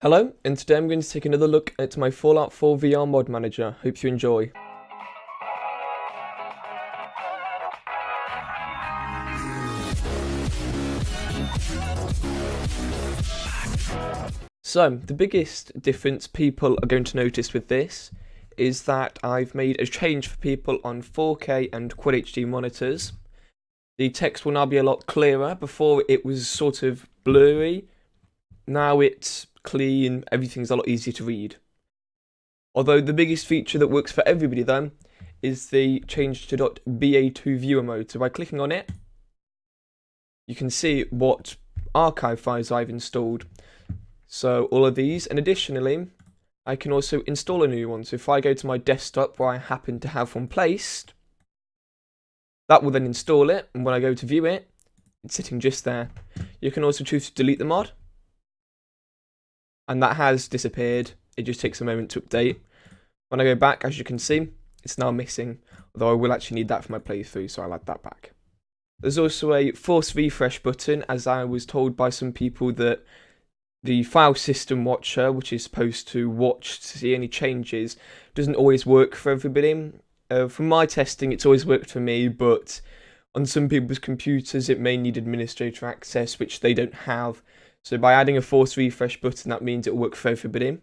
Hello, and today I'm going to take another look at my Fallout 4 VR mod manager. Hope you enjoy. So, the biggest difference people are going to notice with this is that I've made a change for people on 4K and Quad HD monitors. The text will now be a lot clearer. Before it was sort of blurry. Now it's clean, everything's a lot easier to read. Although the biggest feature that works for everybody though is the change to .ba2 viewer mode. So by clicking on it, you can see what archive files I've installed. So all of these, and additionally, I can also install a new one. So if I go to my desktop where I happen to have one placed, that will then install it, and when I go to view it, it's sitting just there. You can also choose to delete the mod, and that has disappeared. It just takes a moment to update. When I go back, as you can see, it's now missing, although I will actually need that for my playthrough, so I'll add that back. There's also a force refresh button, as I was told by some people that the file system watcher, which is supposed to watch to see any changes, doesn't always work for everybody. From my testing, it's always worked for me, but on some people's computers, it may need administrator access, which they don't have. So by adding a force refresh button, that means it'll work for everybody.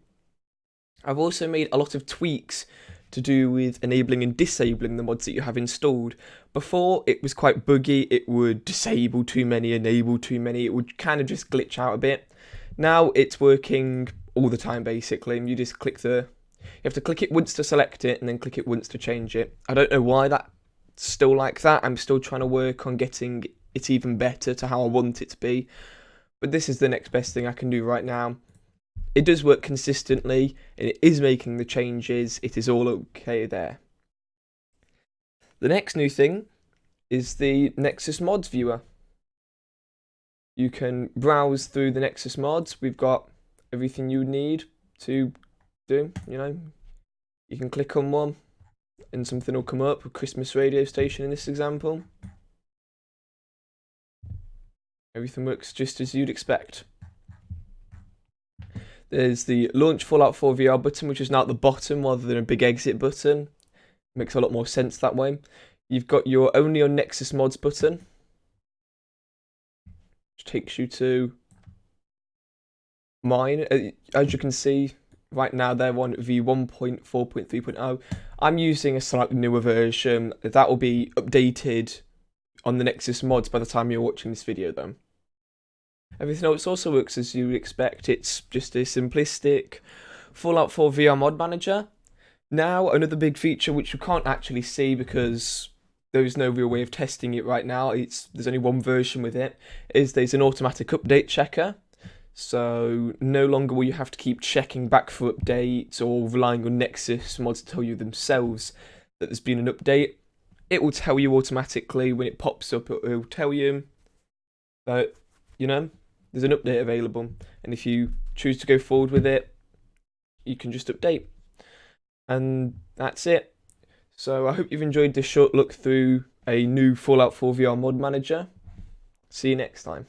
I've also made a lot of tweaks to do with enabling and disabling the mods that you have installed. Before, it was quite buggy. It would disable too many, enable too many. It would kind of just glitch out a bit. Now it's working all the time, basically. You just click you have to click it once to select it and then click it once to change it. I don't know why that's still like that. I'm still trying to work on getting it even better to how I want it to be. But this is the next best thing I can do right now. It does work consistently, and it is making the changes. It is all okay there. The next new thing is the Nexus Mods viewer. You can browse through the Nexus Mods. We've got everything you need to do, You can click on one, and something will come up, a Christmas radio station in this example. Everything works just as you'd expect. There's the Launch Fallout 4 VR button, which is now at the bottom rather than a big exit button. Makes a lot more sense that way. You've got your Only on Nexus Mods button, which takes you to mine. As you can see, right now they're on v1.4.3.0. I'm using a slightly newer version. That will be updated on the Nexus Mods by the time you're watching this video though. Everything else also works as you would expect. It's just a simplistic Fallout 4 VR mod manager. Now, another big feature which you can't actually see because there is no real way of testing it right now, there's only one version with it, is there's an automatic update checker. So no longer will you have to keep checking back for updates or relying on Nexus mods to tell you themselves that there's been an update. It will tell you automatically when it pops up. It will tell you that, there's an update available, and if you choose to go forward with it, you can just update. And that's it. So I hope you've enjoyed this short look through a new Fallout 4 VR mod manager. See you next time.